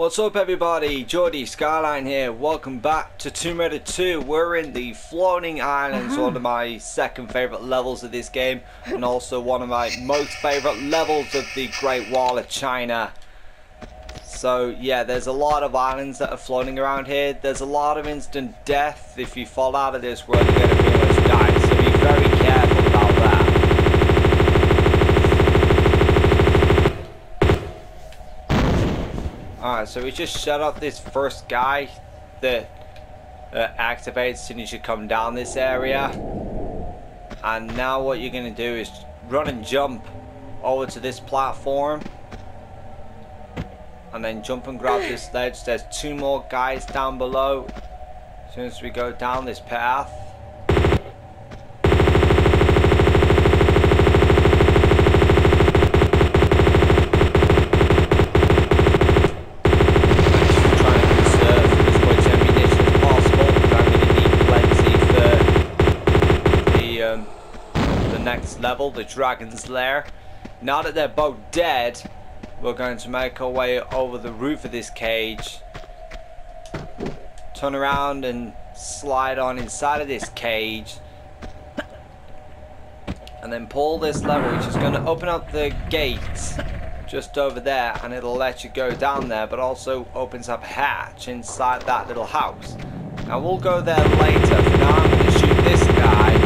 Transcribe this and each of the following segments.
What's up everybody, Jordy Skyline here, welcome back to Tomb Raider 2. We're in the Floating Islands, one of my second favourite levels of this game, and also one of my most favourite levels of the Great Wall of China. So yeah, there's a lot of islands that are floating around here. There's a lot of instant death. If you fall out of this world, you're going to pretty much die, so be very careful about that. Alright, so we just shut up this first guy that activates as soon as you come down this area. And now what you're going to do is run and jump over to this platform. And then jump and grab this ledge. There's two more guys down below as soon as we go down this path. Level, the dragon's lair. Now that they're both dead, we're going to make our way over the roof of this cage, turn around and slide on inside of this cage, and then pull this lever, which is going to open up the gate just over there, and it'll let you go down there, but also opens up a hatch inside that little house. Now we'll go there later. For now I'm going to shoot this guy.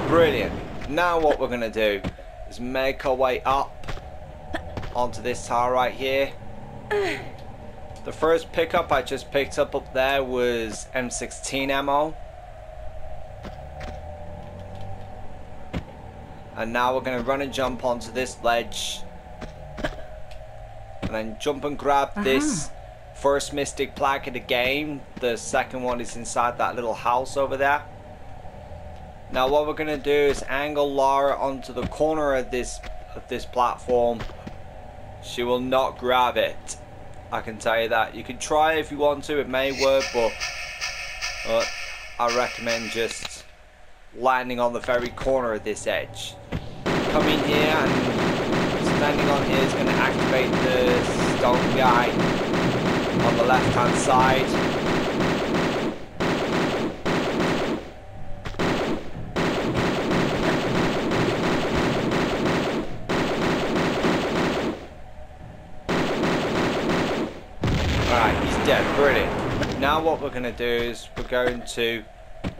Brilliant. Now what we're going to do is make our way up onto this tower right here. The first pickup I just picked up there was M16 ammo. And now we're going to run and jump onto this ledge. And then jump and grab this first mystic plaque of the game. The second one is inside that little house over there. Now what we're going to do is angle Lara onto the corner of this platform. She will not grab it. I can tell you that. You can try if you want to, it may work, but I recommend just landing on the very corner of this edge. Coming here and standing on here is going to activate the stone guy on the left hand side. Yeah, brilliant. Now what we're going to do is we're going to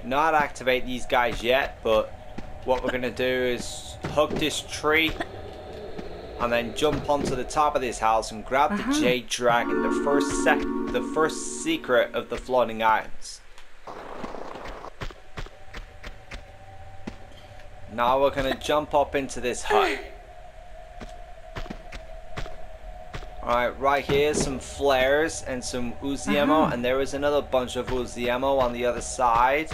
not activate these guys yet, but what we're going to do is hug this tree and then jump onto the top of this house and grab the Jade Dragon, the first secret of the Floating Islands. Now we're going to jump up into this hut. Alright, right here, some flares and some Uzi ammo, and there is another bunch of Uzi ammo on the other side.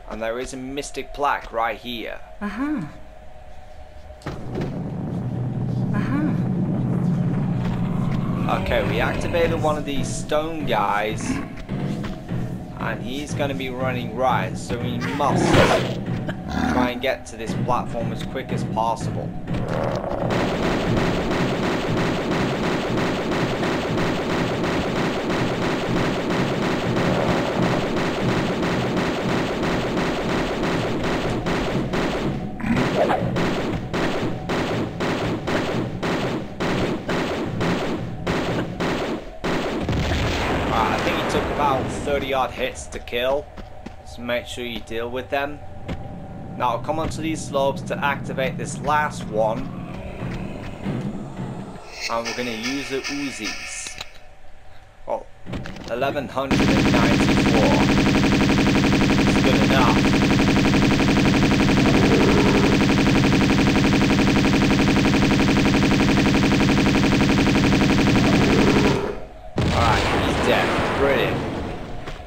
And there is a mystic plaque right here. Okay, we activated one of these stone guys, and he's going to be running right, so we must try and get to this platform as quick as possible. I think it took about 30 odd hits to kill, so make sure you deal with them. Now I'll come onto these slopes to activate this last one, and we're going to use the Uzis. Well, 1194. It's good enough. Brilliant.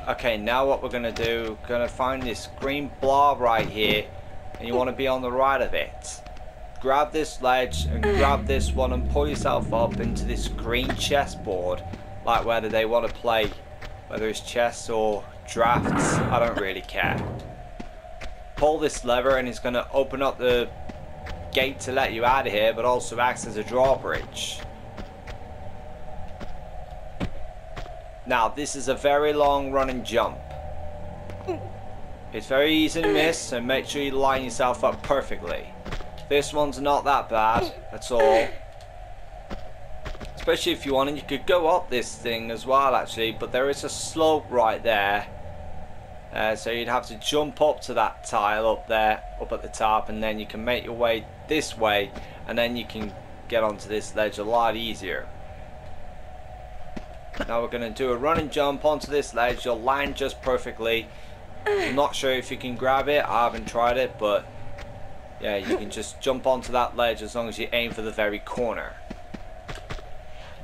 Okay, now what we're going to do, we're going to find this green blob right here, and you want to be on the right of it. Grab this ledge and grab this one and pull yourself up into this green chessboard, like whether they want to play, whether it's chess or drafts, I don't really care. pull this lever and it's going to open up the gate to let you out of here, but also acts as a drawbridge. Now this is a very long running jump. It's very easy to miss, so make sure you line yourself up perfectly. This one's not that bad at all. Especially if you wanted, you could go up this thing as well actually, but there is a slope right there. So you'd have to jump up to that tile up there, up at the top, and then you can make your way this way, and then you can get onto this ledge a lot easier. Now we're going to do a running jump onto this ledge. You'll land just perfectly. I'm not sure if you can grab it, I haven't tried it, but yeah, you can just jump onto that ledge as long as you aim for the very corner.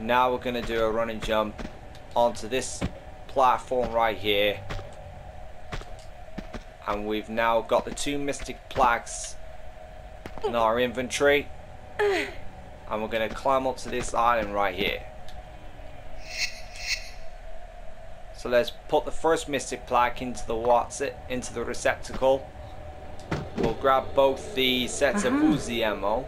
Now we're going to do a running jump onto this platform right here, and we've now got the 2 mystic plaques in our inventory, and we're going to climb up to this island right here. So let's put the first mystic plaque into the receptacle. We'll grab both the sets of Uzi ammo.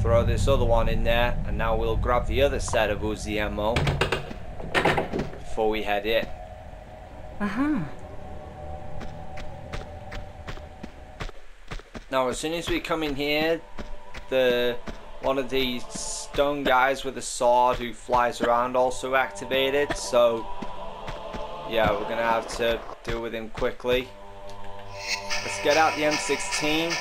Throw this other one in there, and now we'll grab the other set of Uzi ammo before we head in. Now as soon as we come in here, one of the stone guys with a sword who flies around also activated, so yeah, we're gonna have to deal with him quickly. Let's get out the M16.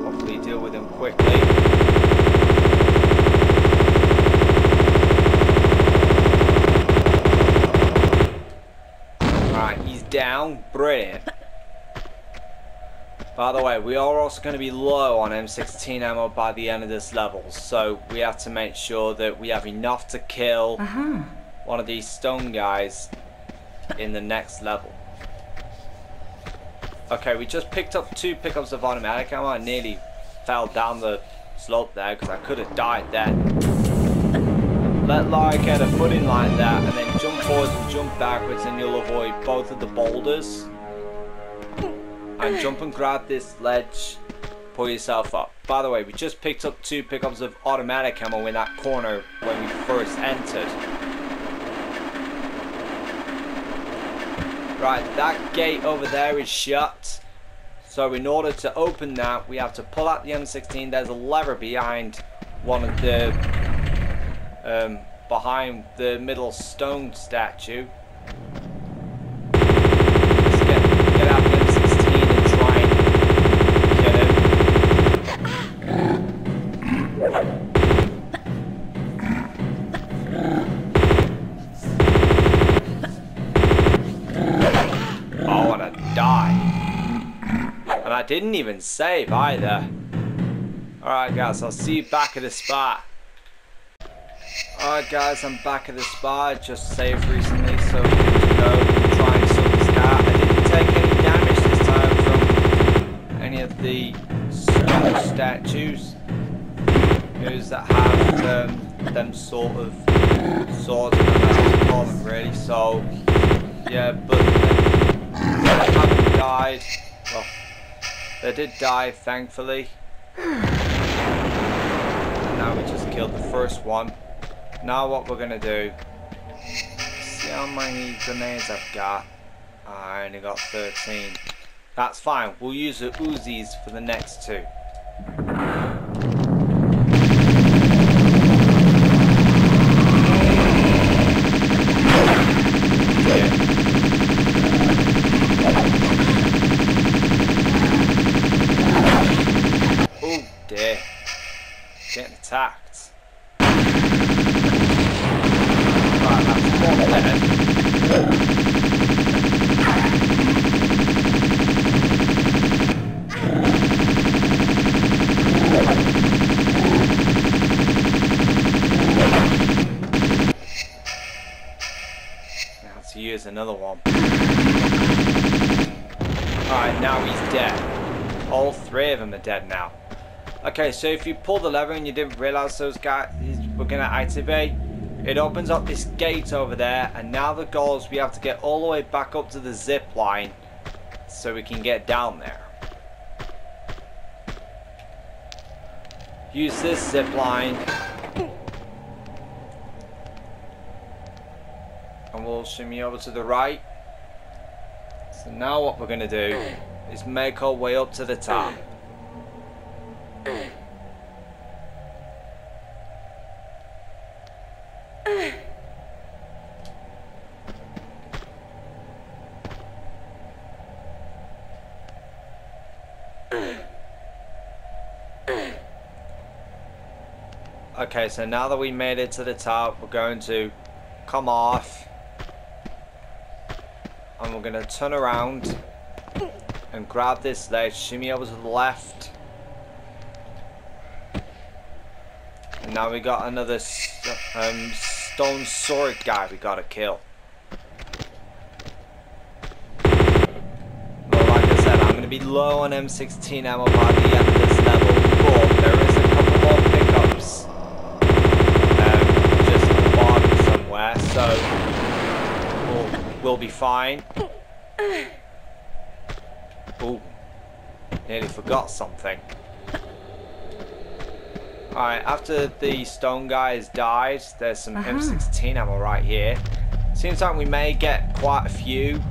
Hopefully deal with him quickly. Alright, he's down. Brilliant. By the way, we are also going to be low on M16 ammo by the end of this level, so we have to make sure that we have enough to kill one of these stone guys in the next level. Okay, we just picked up 2 pickups of automatic ammo. I nearly fell down the slope there because I could have died there. Let Lara get a footing like that and then jump forwards and jump backwards, and you'll avoid both of the boulders. And jump and grab this ledge, pull yourself up. By the way, we just picked up 2 pickups of automatic ammo in that corner when we first entered. Right, that gate over there is shut. So in order to open that, we have to pull out the M16. There's a lever behind one of the, behind the middle stone statue. Let's get out the M16 and try and kill him. Oh, and I died. And I didn't even save either. Alright guys, I'll see you back at the spot. Alright guys, I'm back at the spot. I just saved recently, so we're good to go and try and sort this cat. I didn't take any damage this time from any of the stone statues. Those that have them sort of swords, I don't know how to call them really, so yeah, but they haven't died. Well, they did die, thankfully. Now we just killed the first one. Now what we're gonna do, see how many grenades I've got. I only got 13. That's fine, we'll use the Uzis for the next 2. Oh dear, getting attacked. Right, that's one dead. Now to use another one. Alright, now he's dead. All 3 of them are dead now. Okay, so if you pull the lever and you didn't realize those guys, we're going to activate. It opens up this gate over there, and now the goal is we have to get all the way back up to the zip line so we can get down there. Use this zip line, and we'll shimmy over to the right. So now what we're going to do is make our way up to the top. Okay, so now that we made it to the top, we're going to come off and we're going to turn around and grab this ledge, shimmy over to the left, and now we got another stone sword guy we gotta kill. Well, like I said, I'm gonna be low on M16 ammo by the end of this level, but there is a couple more pickups just at the bottom somewhere, so we'll be fine. Ooh, nearly forgot something. Alright, after the stone guy has died, there's some M16 ammo right here. Seems like we may get quite a few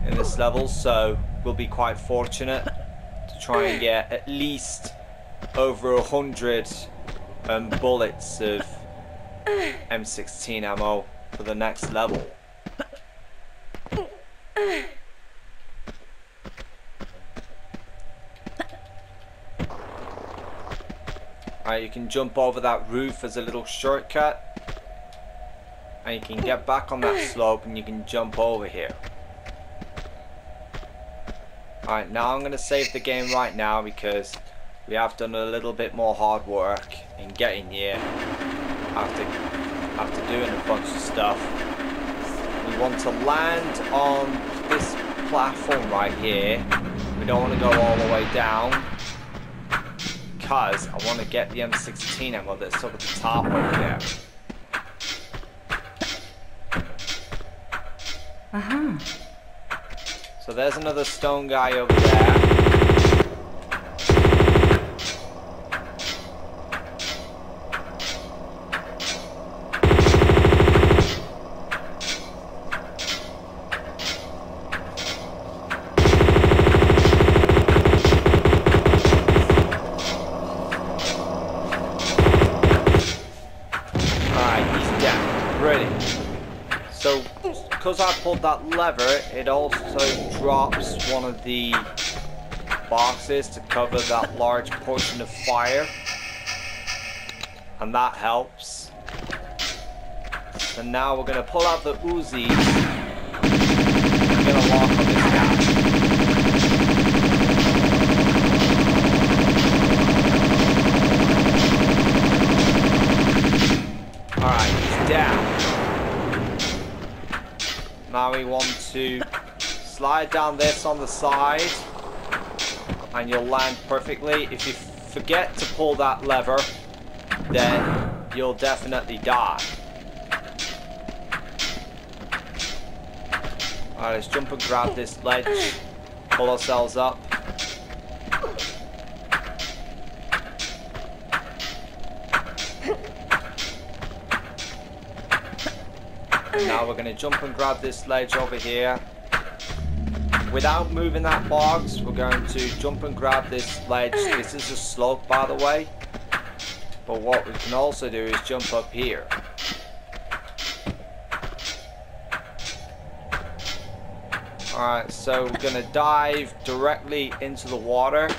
in this level, so we'll be quite fortunate to try and get at least over 100 bullets of M16 ammo for the next level. Alright, you can jump over that roof as a little shortcut, and you can get back on that slope and you can jump over here. Alright, now I'm going to save the game right now because we have done a little bit more hard work in getting here after doing a bunch of stuff. We want to land on this platform right here. We don't want to go all the way down, because I want to get the M16 ammo that's up at the top over there. So there's another stone guy over there. Because I pulled that lever, it also drops one of the boxes to cover that large portion of fire, and that helps. So now we're going to pull out the Uzi and we're going to lock on this guy. Alright, he's down. Now we want to slide down this on the side and you'll land perfectly. If you forget to pull that lever, then you'll definitely die. Alright, let's jump and grab this ledge, pull ourselves up. Now we're going to jump and grab this ledge over here. Without moving that box, we're going to jump and grab this ledge. This is a slope, by the way. But what we can also do is jump up here. Alright, so we're going to dive directly into the water.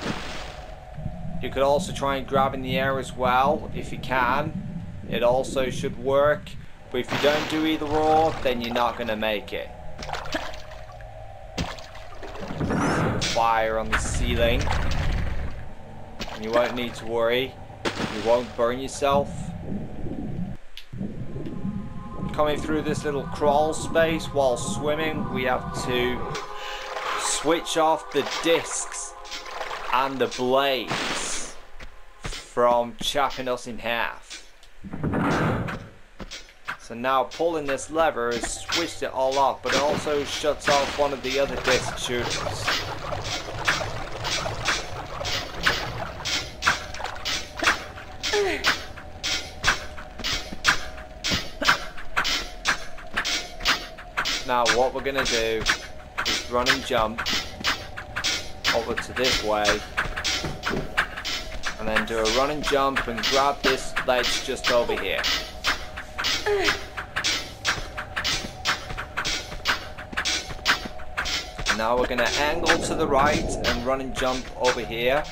You could also try and grab in the air as well, if you can. It also should work. But if you don't do either or, then you're not going to make it. Fire on the ceiling. And you won't need to worry. You won't burn yourself. Coming through this little crawl space while swimming, we have to switch off the discs and the blades from chopping us in half. So now pulling this lever has switched it all off, but it also shuts off one of the other disc shooters. Now what we're going to do is run and jump over to this way, and then do a run and jump and grab this ledge just over here. Now we're going to angle to the right and run and jump over here,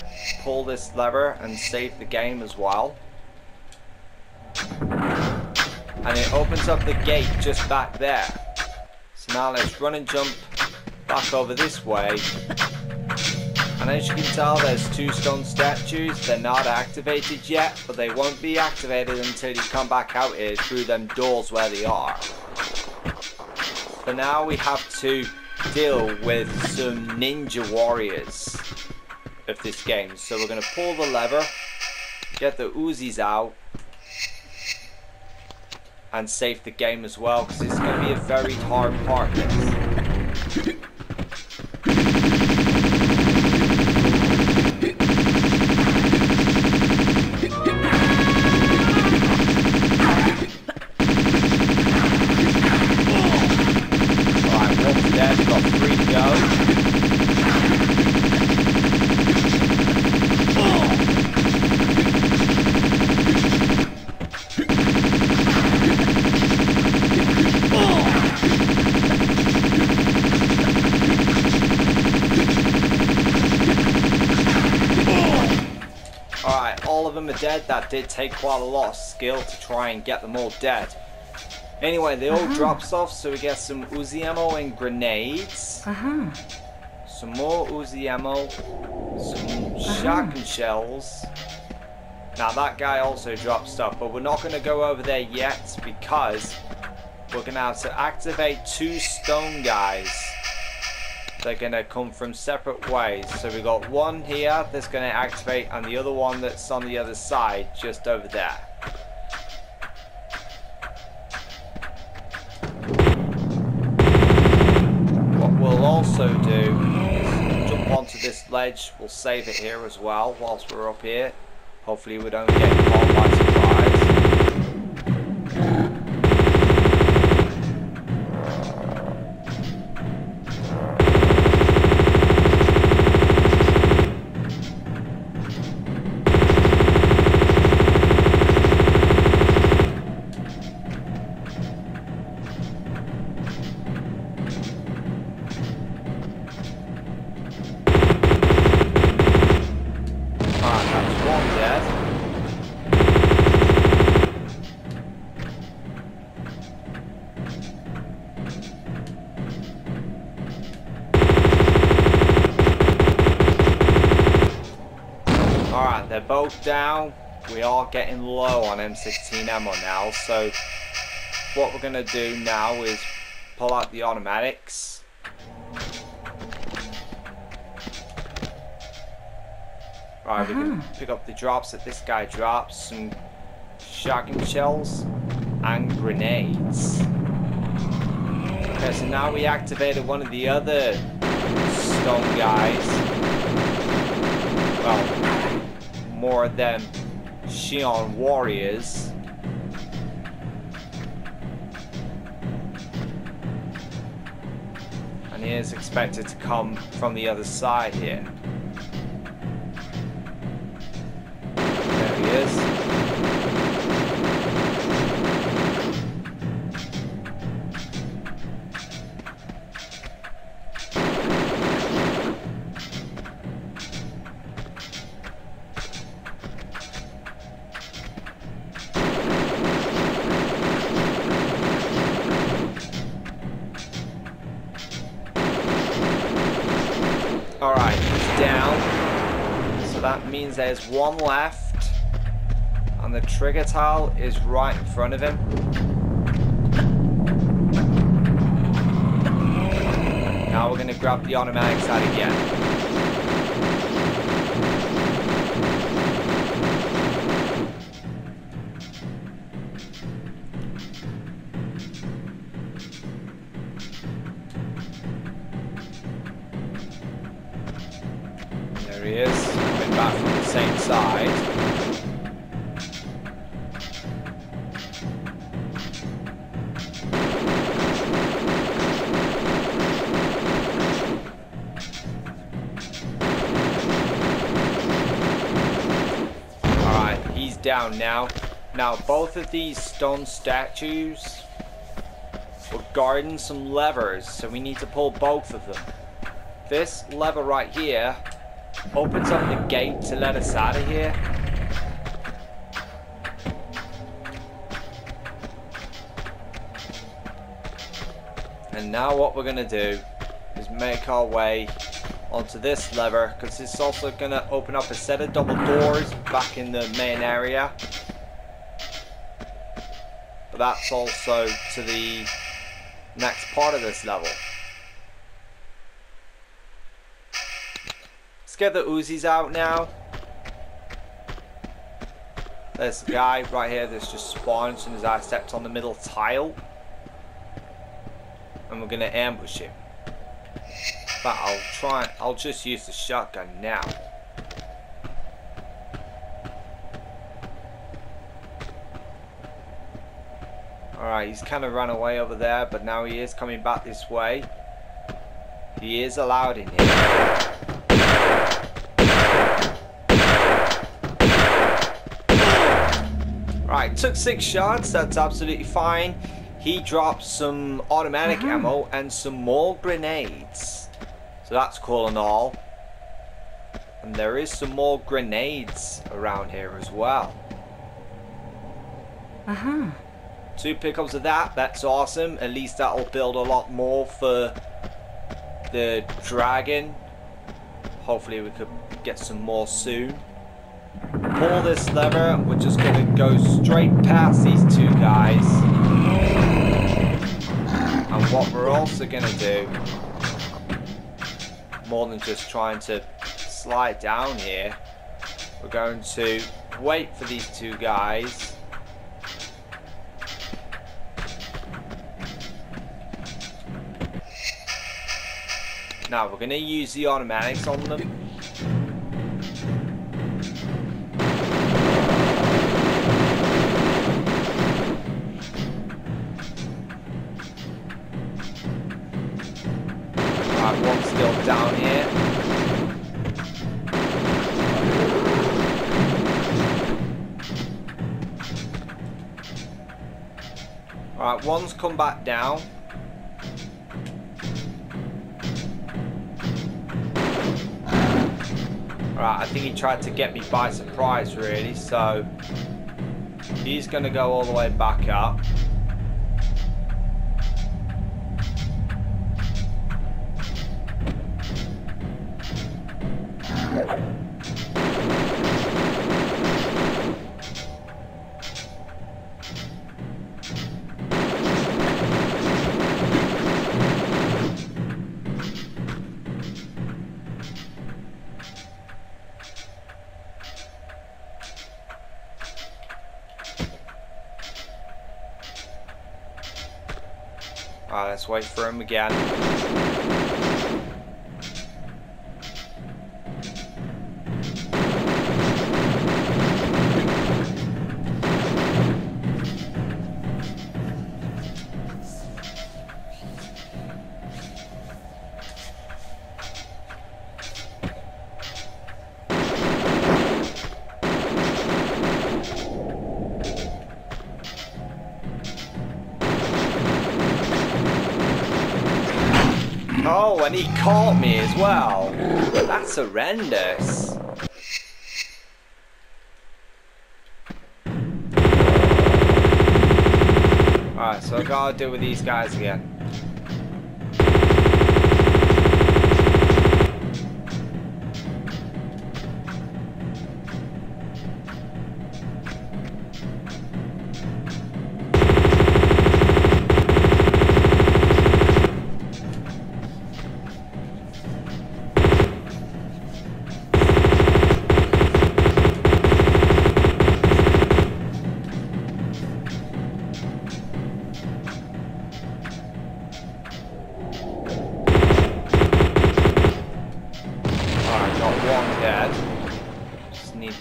pull this lever and save the game as well. And it opens up the gate just back there. So now let's run and jump back over this way. And as you can tell, there's two stone statues. They're not activated yet, but they won't be activated until you come back out here through them doors where they are. So now we have to deal with some ninja warriors of this game. So we're going to pull the lever, get the Uzis out, and save the game as well, because it's going to be a very hard part. This. All of them are dead. That did take quite a lot of skill to try and get them all dead. Anyway, they all drop stuff, so we get some Uzi ammo and grenades. Some more Uzi ammo, some shotgun shells. Now that guy also dropped stuff, but we're not going to go over there yet because we're going to have to activate two stone guys. They're going to come from separate ways. So we got one here that's going to activate, and the other one that's on the other side just over there. What we'll also do is jump onto this ledge. We'll save it here as well whilst we're up here. Hopefully we don't get caught by surprise. They're both down. We are getting low on M16 ammo now, so what we're going to do now is pull out the automatics. Right, we can pick up the drops that this guy drops, some shotgun shells and grenades. Okay, so now we activated one of the other stone guys. Well, more of them Shion warriors. And he is expected to come from the other side here. There he is. Alright, he's down. So that means there's one left. And the trigger tile is right in front of him. Now we're going to grab the automatics out again. he's down now. Now both of these stone statues were guarding some levers, so we need to pull both of them. This lever right here opens up the gate to let us out of here. And now what we're gonna do is make our way onto this lever, because it's also gonna open up a set of double doors back in the main area. But that's also to the next part of this level. Let's get the Uzis out now. There's a guy right here that's just spawned as soon as I stepped on the middle tile. And we're gonna ambush him. But I'll just use the shotgun now. Alright, he's kind of run away over there, but now he is coming back this way. He is allowed in here. Right, took 6 shots, that's absolutely fine. He dropped some automatic ammo and some more grenades. So that's cool and all. And there is some more grenades around here as well. 2 pickups of that, that's awesome. At least that'll build a lot more for the dragon. Hopefully we could get some more soon. Pull this lever, we're just gonna go straight past these 2 guys. And what we're also gonna do, more than just trying to slide down here, we're going to wait for these 2 guys. Now we're gonna use the automatics on them. Right, one's still down here. Alright, one's come back down. Right, I think he tried to get me by surprise really, so he's gonna go all the way back up. Alright, let's wait for him again. Oh, and he caught me as well. That's horrendous. Alright, so I gotta deal with these guys again.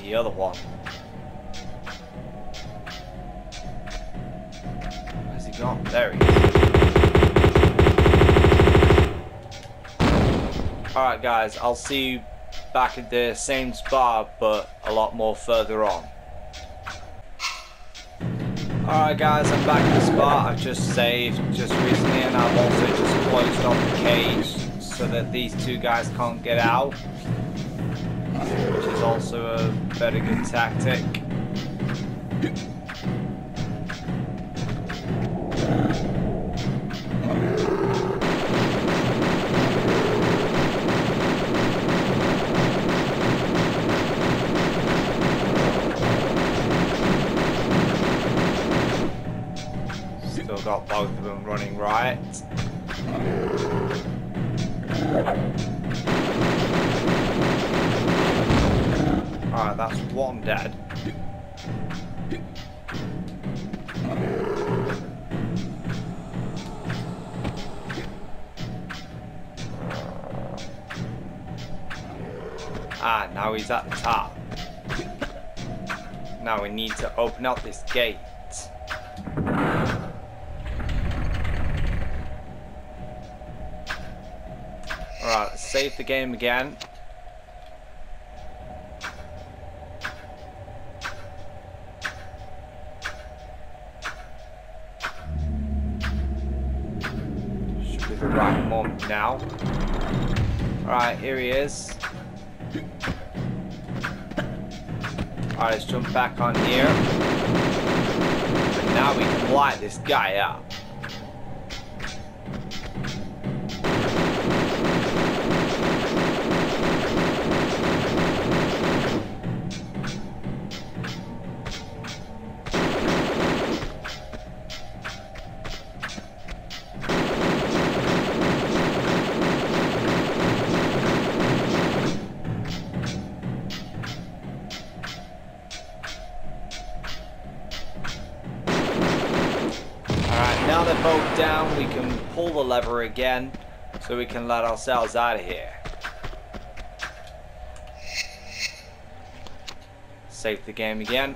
The other one. Where's he gone? There he is. Alright guys, I'll see you back at the same spot but a lot more further on. Alright guys, I'm back at the spot. I've just saved just recently, and I've also just closed off the cage so that these two guys can't get out, which is also a very good tactic. Got both of them running right. Alright, that's one dead. Ah, now he's at the top. Now we need to open up this gate. Alright, let's save the game again. Should be the right moment now. Alright, here he is. Alright, let's jump back on here. And now we can light this guy up. Now they're both down, we can pull the lever again so we can let ourselves out of here. Save the game again.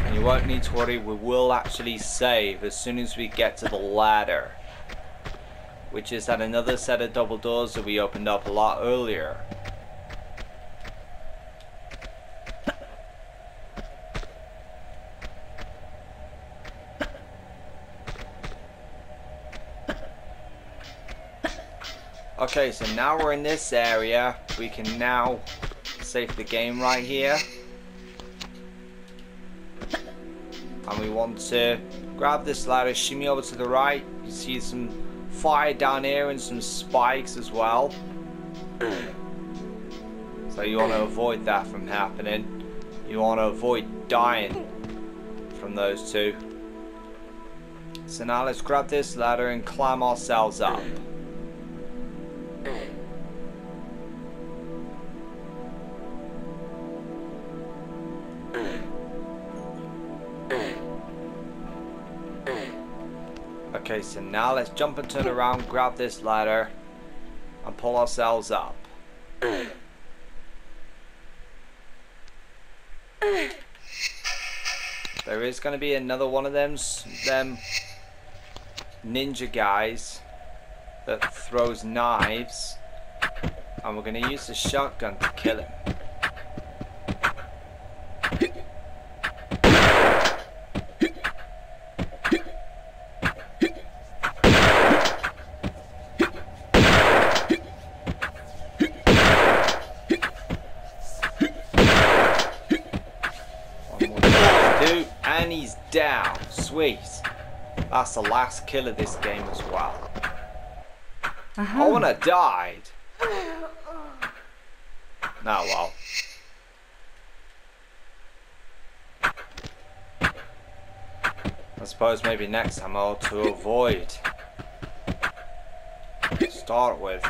And you won't need to worry, we will actually save as soon as we get to the ladder, which is at another set of double doors that we opened up a lot earlier. Okay, so now we're in this area. We can now save the game right here. And we want to grab this ladder, shimmy over to the right. You see some fire down here and some spikes as well. So you want to avoid that from happening. You want to avoid dying from those two. So now let's grab this ladder and climb ourselves up. Okay, so now let's jump and turn around, grab this ladder, and pull ourselves up. There is going to be another one of them ninja guys that throws knives, and we're going to use the shotgun to kill him. And he's down. Sweet. That's the last kill of this game as well. Oh, and I died. Nah, well. I suppose maybe next time I'll to avoid. Start with.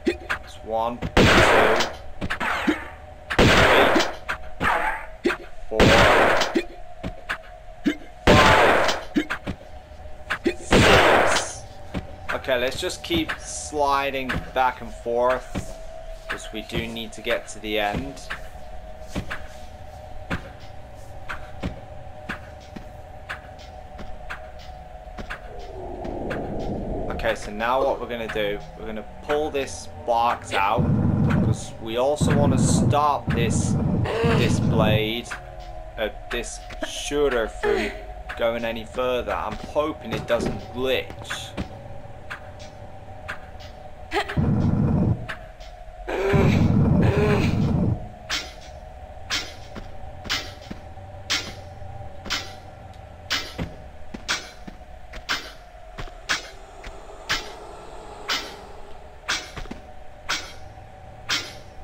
It's 1, 2, 3, 4, 5, 6. Okay, let's just keep sliding back and forth, because we do need to get to the end. Okay, so now what we're going to do, we're going to pull this box out, because we also want to stop this blade this shooter from going any further. I'm hoping it doesn't glitch.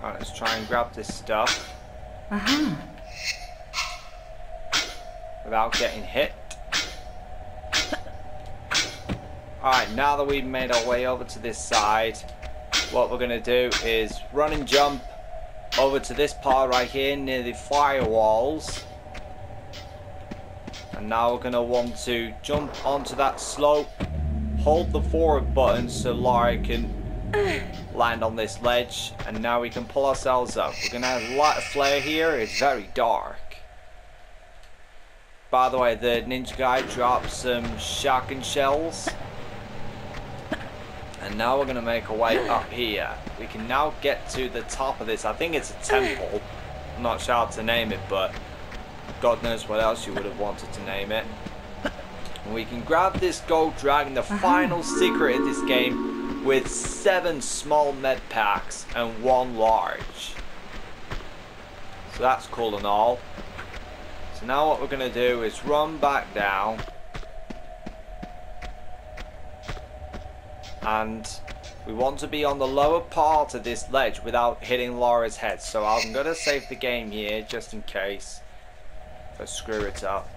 Alright, let's try and grab this stuff. Without getting hit. Alright, now that we've made our way over to this side, what we're going to do is run and jump over to this part right here near the firewalls. And now we're going to want to jump onto that slope, hold the forward button so Lara can land on this ledge, and now we can pull ourselves up. We're going to have a light of flare here. It's very dark. By the way, the ninja guy dropped some shotgun shells. And now we're going to make our way up here. We can now get to the top of this. I think it's a temple. I'm not sure how to name it, but God knows what else you would have wanted to name it. And we can grab this gold dragon, the final secret in this game, with 7 small med packs and 1 large. So that's cool and all. So now what we're going to do is run back down. And we want to be on the lower part of this ledge without hitting Lara's head. So I'm going to save the game here just in case if I screw it up.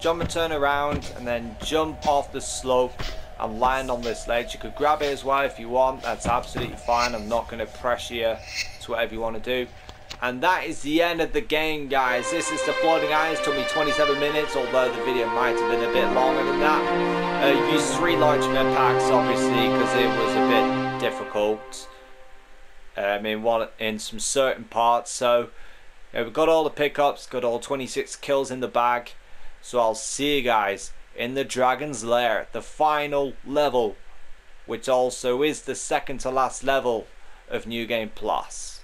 Jump and turn around and then jump off the slope and land on this ledge. You could grab it as well if you want. That's absolutely fine. I'm not going to pressure you to whatever you want to do. And that is the end of the game, guys. This is the floating island. It took me 27 minutes, although the video might have been a bit longer than that. Used 3 large med packs, obviously, because it was a bit difficult in some certain parts. So we've got all the pickups, got all 26 kills in the bag. So I'll see you guys in the Dragon's Lair, the final level, which also is the second to last level of New Game Plus.